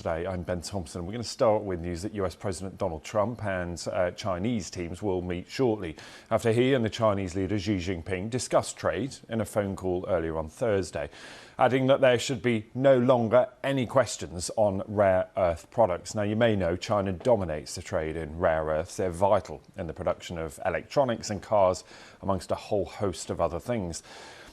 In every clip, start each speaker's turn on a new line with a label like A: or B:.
A: Today, I'm Ben Thompson. We're going to start with news that US President Donald Trump and Chinese teams will meet shortly after he and the Chinese leader Xi Jinping discussed trade in a phone call earlier on Thursday, adding that there should be no longer any questions on rare earth products. Now, you may know China dominates the trade in rare earths. They're vital in the production of electronics and cars, amongst a whole host of other things.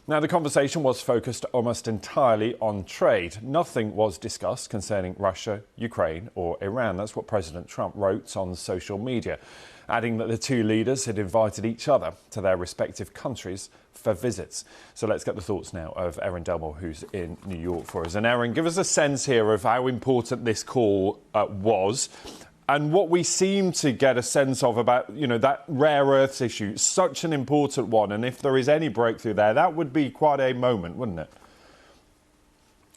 A: Now, the conversation was focused almost entirely on trade. Nothing was discussed concerning Russia, Ukraine or Iran. That's what President Trump wrote on social media, adding that the two leaders had invited each other to their respective countries for visits. So let's get the thoughts now of Erin Delmore, who's in New York for us. And Erin, give us a sense here of how important this call was. And what we seem to get a sense of about, that rare earths issue, such an important one. And if there is any breakthrough there, that would be quite a moment, wouldn't it?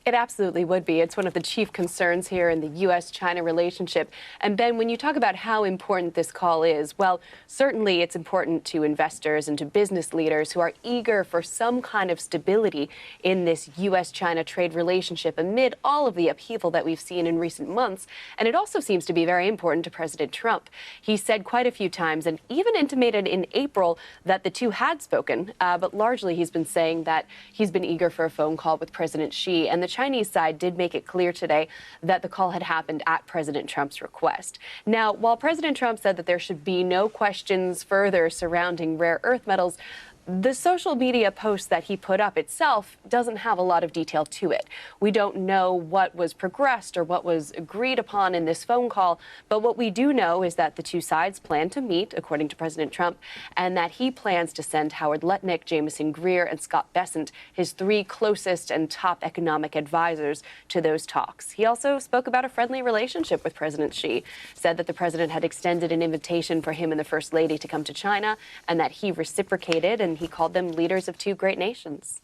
B: It absolutely would be. It's one of the chief concerns here in the U.S.-China relationship. And Ben, when you talk about how important this call is, well, certainly it's important to investors and to business leaders who are eager for some kind of stability in this U.S.-China trade relationship amid all of the upheaval that we've seen in recent months. And it also seems to be very important to President Trump. He said quite a few times and even intimated in April that the two had spoken, but largely he's been saying that he's been eager for a phone call with President Xi. And the Chinese side did make it clear today that the call had happened at President Trump's request. Now, while President Trump said that there should be no questions further surrounding rare earth metals, the social media post that he put up itself doesn't have a lot of detail to it. We don't know what was progressed or what was agreed upon in this phone call, but what we do know is that the two sides plan to meet, according to President Trump, and that he plans to send Howard Lutnick, Jamieson Greer, and Scott Bessent, his three closest and top economic advisors, to those talks. He also spoke about a friendly relationship with President Xi, said that the president had extended an invitation for him and the First Lady to come to China, and that he reciprocated, and he called them leaders of two great nations.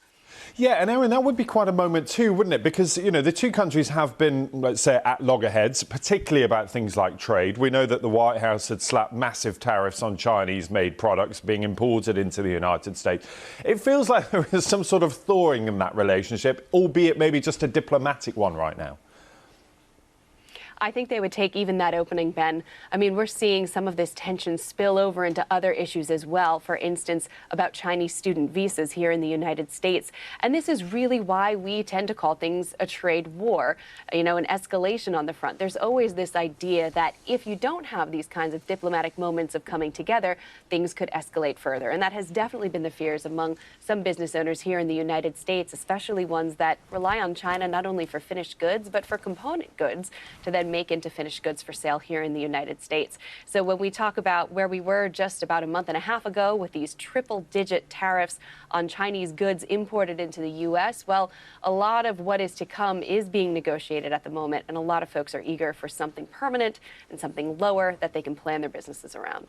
A: Yeah, and Erin, that would be quite a moment too, wouldn't it? Because, the two countries have been, let's say, at loggerheads, particularly about things like trade. We know that the White House had slapped massive tariffs on Chinese-made products being imported into the United States. It feels like there is some sort of thawing in that relationship, albeit maybe just a diplomatic one right now.
B: I think they would take even that opening, Ben. I mean, we're seeing some of this tension spill over into other issues as well. For instance, about Chinese student visas here in the United States. And this is really why we tend to call things a trade war, an escalation on the front. There's always this idea that if you don't have these kinds of diplomatic moments of coming together, things could escalate further. And that has definitely been the fears among some business owners here in the United States, especially ones that rely on China not only for finished goods, but for component goods to then make into finished goods for sale here in the United States. So when we talk about where we were just about a month and a half ago with these triple-digit tariffs on Chinese goods imported into the U.S., well, a lot of what is to come is being negotiated at the moment, and a lot of folks are eager for something permanent and something lower that they can plan their businesses around.